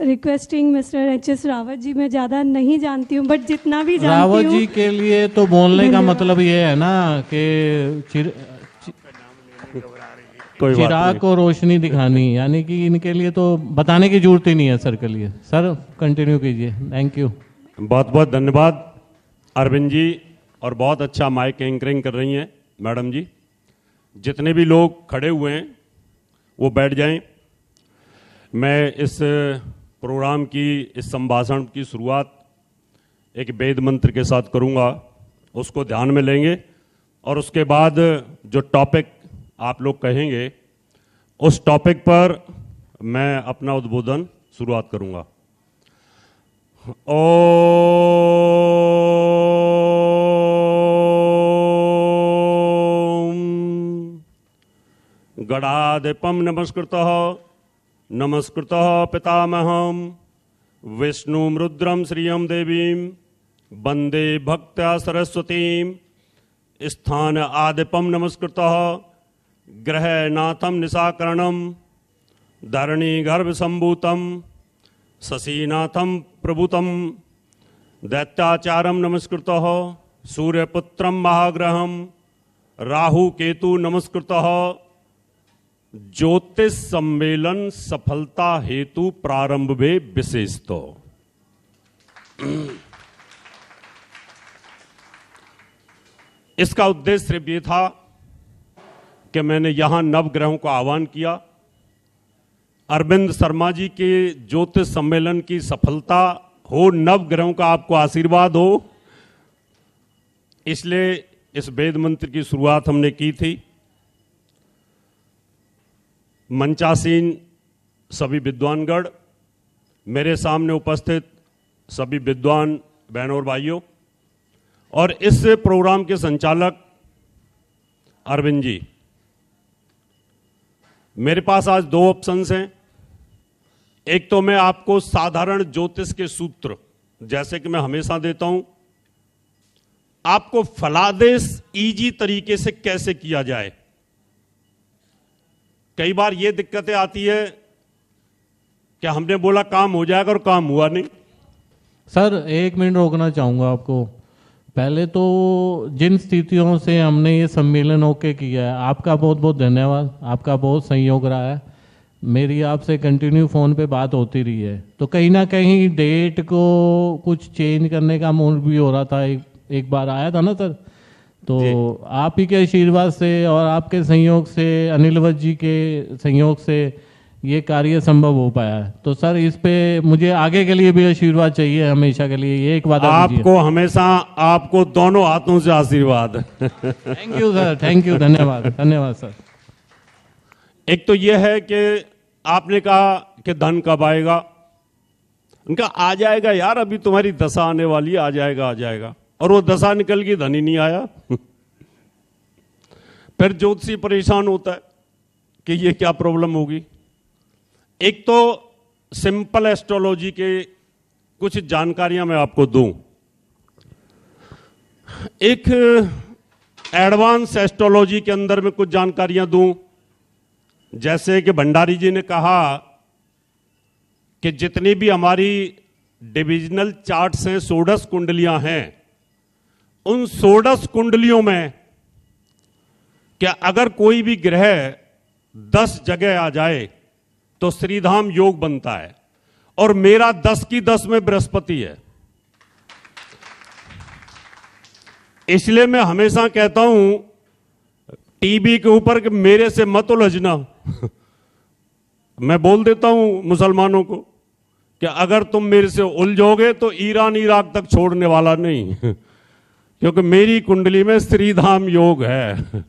Requesting mister HS. Rawat ji, मैं ज़्यादा नहीं जानती हूँ, बट जितना भी जानती हूँ। रावत जी के लिए तो बोलने का मतलब ये है ना कि चिराग को रोशनी दिखानी, यानी कि इनके लिए तो बताने की जरूरत ही नहीं है सर के लिए। सर कंटिन्यू कीजिए। Thank you. बहुत बहुत धन्यवाद अरविंद जी, और बहुत अच्छा माइक एंकरिंग कर रही हैं मैडम जी। जितने भी लोग खड़े हुए हैं वो बैठ जाएं। मैं इस प्रोग्राम की, इस संभाषण की शुरुआत एक वेद मंत्र के साथ करूंगा, उसको ध्यान में लेंगे और उसके बाद जो टॉपिक आप लोग कहेंगे उस टॉपिक पर मैं अपना उद्बोधन शुरुआत करूंगा। ओम गणाधिपं नमस्कृतः नमस्कृतः पितामहं विष्णुं रुद्रं श्रियं देवीं वंदे भक्त्या सरस्वतीं स्थान आदिपं नमस्कृतः ग्रहनाथं निशाकरणं धरणी गर्भसंभूतं शशीनाथं प्रभुतं दैत्याचारं नमस्कृतः सूर्यपुत्रं महाग्रहं राहु केतु नमस्कृतः ज्योतिष सम्मेलन सफलता हेतु प्रारंभ में विशेषतो। इसका उद्देश्य सिर्फ ये था कि मैंने यहां नवग्रहों का आह्वान किया। अरविंद शर्मा जी के ज्योतिष सम्मेलन की सफलता हो, नवग्रहों का आपको आशीर्वाद हो, इसलिए इस वेद मंत्र की शुरुआत हमने की थी। मंचासीन सभी विद्वानगण, मेरे सामने उपस्थित सभी विद्वान बहनों और भाइयों, और इस प्रोग्राम के संचालक अरविंद जी, मेरे पास आज दो ऑप्शंस हैं। एक तो मैं आपको साधारण ज्योतिष के सूत्र, जैसे कि मैं हमेशा देता हूं, आपको फलादेश इजी तरीके से कैसे किया जाए। कई बार ये दिक्कतें आती है कि हमने बोला काम हो जाएगा और काम हुआ नहीं। सर 1 मिनट रोकना चाहूँगा आपको। पहले तो जिन स्थितियों से हमने ये सम्मेलन होके किया है, आपका बहुत बहुत धन्यवाद, आपका बहुत सहयोग रहा है। मेरी आपसे कंटिन्यू फ़ोन पे बात होती रही है, तो कहीं ना कहीं डेट को कुछ चेंज करने का मूड भी हो रहा था। एक बार आया था ना सर, तो आप ही के आशीर्वाद से और आपके सहयोग से, अनिल वत जी के सहयोग से ये कार्य संभव हो पाया है। तो सर इस पे मुझे आगे के लिए भी आशीर्वाद चाहिए, हमेशा के लिए। ये एक वादा आपको हमेशा, आपको दोनों हाथों से आशीर्वाद। Thank you sir, thank you, धन्यवाद, धन्यवाद सर। एक तो यह है कि आपने कहा कि धन कब आएगा। उनका आ जाएगा यार, अभी तुम्हारी दशा आने वाली है, आ जाएगा आ जाएगा। और वो दशा निकल गई, धन ही नहीं आया। फिर ज्योतिषी परेशान होता है कि ये क्या प्रॉब्लम होगी। एक तो सिंपल एस्ट्रोलॉजी के कुछ जानकारियां मैं आपको दूं, एक एडवांस एस्ट्रोलॉजी के अंदर में कुछ जानकारियां दूं। जैसे कि भंडारी जी ने कहा कि जितनी भी हमारी डिविजनल चार्ट्स हैं, 16 कुंडलियां हैं, उन 16 कुंडलियों में क्या अगर कोई भी ग्रह 10 जगह आ जाए तो श्रीधाम योग बनता है, और मेरा 10 की 10 में बृहस्पति है। इसलिए मैं हमेशा कहता हूं टीवी के ऊपर कि मेरे से मत उलझना। मैं बोल देता हूं मुसलमानों को कि अगर तुम मेरे से उलझोगे तो ईरान इराक तक छोड़ने वाला नहीं, क्योंकि मेरी कुंडली में श्रीधाम योग है।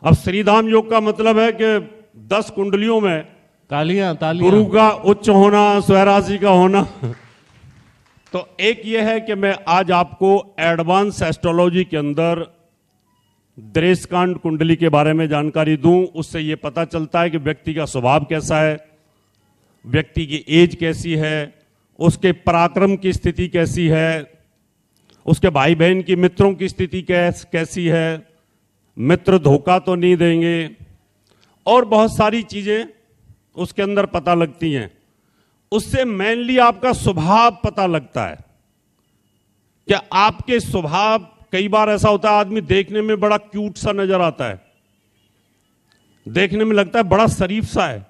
अब श्रीधाम योग का मतलब है कि 10 कुंडलियों में तालियां गुरु का उच्च होना, स्वराशि का होना। तो एक यह है कि मैं आज आपको एडवांस एस्ट्रोलॉजी के अंदर दृष्टिकांड कुंडली के बारे में जानकारी दूं। उससे यह पता चलता है कि व्यक्ति का स्वभाव कैसा है, व्यक्ति की एज कैसी है, उसके पराक्रम की स्थिति कैसी है, उसके भाई बहन की, मित्रों की स्थिति कैसी है, मित्र धोखा तो नहीं देंगे, और बहुत सारी चीजें उसके अंदर पता लगती हैं। उससे मेनली आपका स्वभाव पता लगता है। क्या आपके स्वभाव, कई बार ऐसा होता है आदमी देखने में बड़ा क्यूट सा नजर आता है, देखने में लगता है बड़ा शरीफ सा है,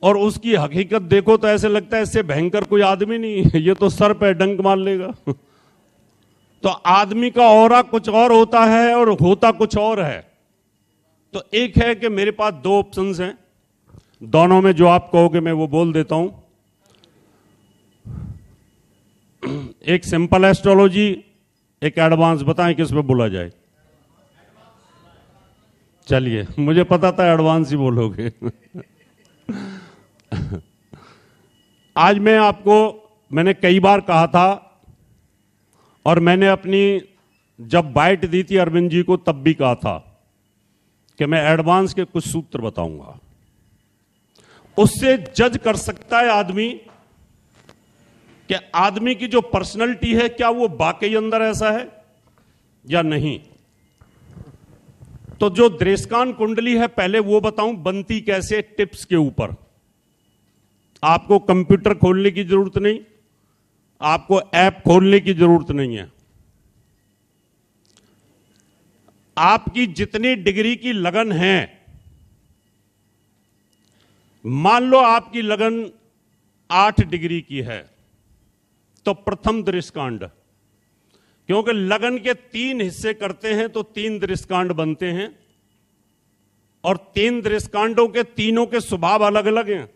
और उसकी हकीकत देखो तो ऐसे लगता है इससे भयंकर कोई आदमी नहीं है, ये तो सर पे डंक मार लेगा। तो आदमी का ऑरा कुछ और होता है और होता कुछ और है। तो एक है कि मेरे पास दो ऑप्शंस हैं, दोनों में जो आप कहोगे मैं वो बोल देता हूं। एक सिंपल एस्ट्रोलॉजी, एक एडवांस। बताएं किस पे बोला जाए? चलिए, मुझे पता था एडवांस ही बोलोगे। आज मैंने कई बार कहा था, और मैंने अपनी जब बाइट दी थी अरविंद जी को तब भी कहा था कि मैं एडवांस के कुछ सूत्र बताऊंगा, उससे जज कर सकता है आदमी कि आदमी की जो पर्सनैलिटी है क्या वो वाकई अंदर ऐसा है या नहीं। तो जो दृष्कांत कुंडली है पहले वो बताऊं बनती कैसे, टिप्स के ऊपर। आपको कंप्यूटर खोलने की जरूरत नहीं, आपको ऐप खोलने की जरूरत नहीं है। आपकी जितनी डिग्री की लगन है, मान लो आपकी लगन 8 डिग्री की है, तो प्रथम दृष्कांड, क्योंकि लगन के 3 हिस्से करते हैं तो 3 दृष्कांड बनते हैं, और 3 दृष्कांडों के तीनों के स्वभाव अलग अलग हैं।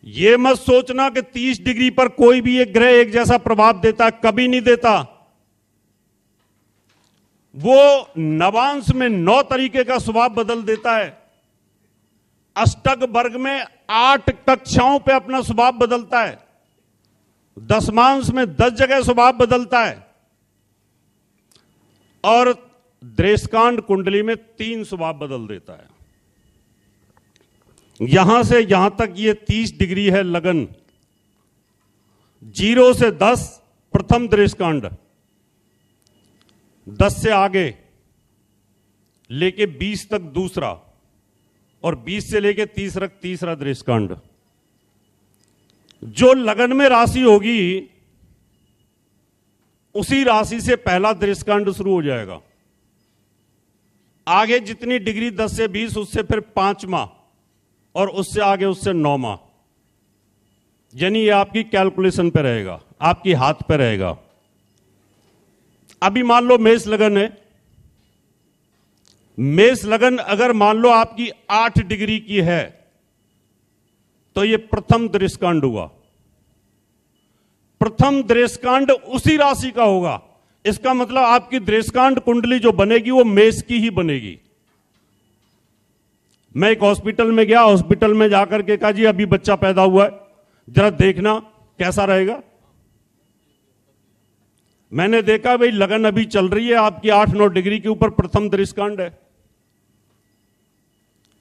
यह मत सोचना कि 30 डिग्री पर कोई भी एक ग्रह एक जैसा प्रभाव देता है, कभी नहीं देता। वो नवांश में 9 तरीके का स्वभाव बदल देता है, अष्टक वर्ग में 8 कक्षाओं पे अपना स्वभाव बदलता है, दशमांश में 10 जगह स्वभाव बदलता है, और दृष्कांत कुंडली में 3 स्वभाव बदल देता है। यहां से यहां तक ये 30 डिग्री है लगन, 0 से 10 प्रथम दृष्कांड, 10 से आगे लेके 20 तक दूसरा, और 20 से लेके 30 तक तीसरा दृष्कांड। जो लगन में राशि होगी उसी राशि से पहला दृष्कांड शुरू हो जाएगा। आगे जितनी डिग्री 10 से 20, उससे फिर 5वां, और उससे आगे उससे 9वां। यानी ये आपकी कैलकुलेशन पे रहेगा, आपकी हाथ पे रहेगा। अभी मान लो मेष लगन है, मेष लगन अगर मान लो आपकी 8 डिग्री की है तो ये प्रथम दृष्कांड हुआ। प्रथम दृष्कांड उसी राशि का होगा, इसका मतलब आपकी दृष्कांड कुंडली जो बनेगी वो मेष की ही बनेगी। मैं एक हॉस्पिटल में गया, हॉस्पिटल में जाकर के कहा जी अभी बच्चा पैदा हुआ है, जरा देखना कैसा रहेगा। मैंने देखा भाई लगन अभी चल रही है आपकी 8-9 डिग्री के ऊपर, प्रथम दृष्कांड है।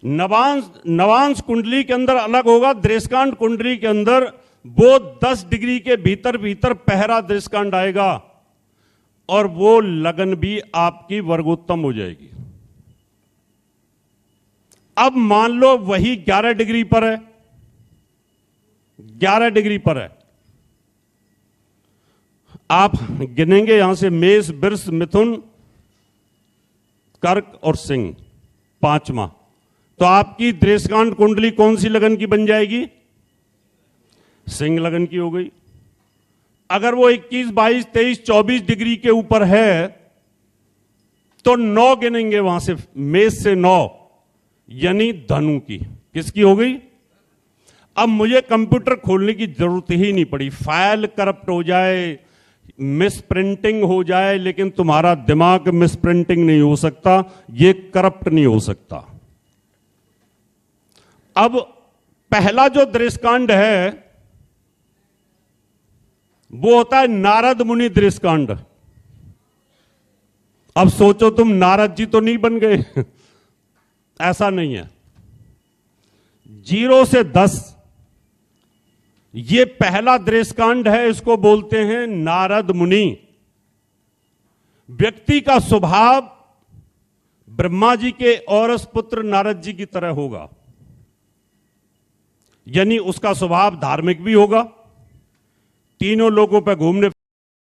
नवांश कुंडली के अंदर अलग होगा, दृष्कांत कुंडली के अंदर वो 10 डिग्री के भीतर भीतर पहरा दृष्कांड आएगा, और वो लगन भी आपकी वर्गोत्तम हो जाएगी। अब मान लो वही 11 डिग्री पर है, 11 डिग्री पर है, आप गिनेंगे यहां से मेष, वृष, मिथुन, कर्क और सिंह, 5वां। तो आपकी दृष्कांत कुंडली कौन सी लगन की बन जाएगी? सिंह लगन की हो गई। अगर वो 21, 22, 23, 24 डिग्री के ऊपर है तो 9 गिनेंगे वहां से, मेष से 9, यानी धनु की। किसकी हो गई? अब मुझे कंप्यूटर खोलने की जरूरत ही नहीं पड़ी, फाइल करप्ट हो जाए, मिस प्रिंटिंग हो जाए, लेकिन तुम्हारा दिमाग मिस प्रिंटिंग नहीं हो सकता, ये करप्ट नहीं हो सकता। अब पहला जो दृष्कांड है वो होता है नारद मुनि दृष्कांड। अब सोचो तुम नारद जी तो नहीं बन गए, ऐसा नहीं है। 0 से 10 ये पहला दृष्कांड है, इसको बोलते हैं नारद मुनि। व्यक्ति का स्वभाव ब्रह्मा जी के औरस पुत्र नारद जी की तरह होगा। यानी उसका स्वभाव धार्मिक भी होगा, तीनों लोगों पर घूमने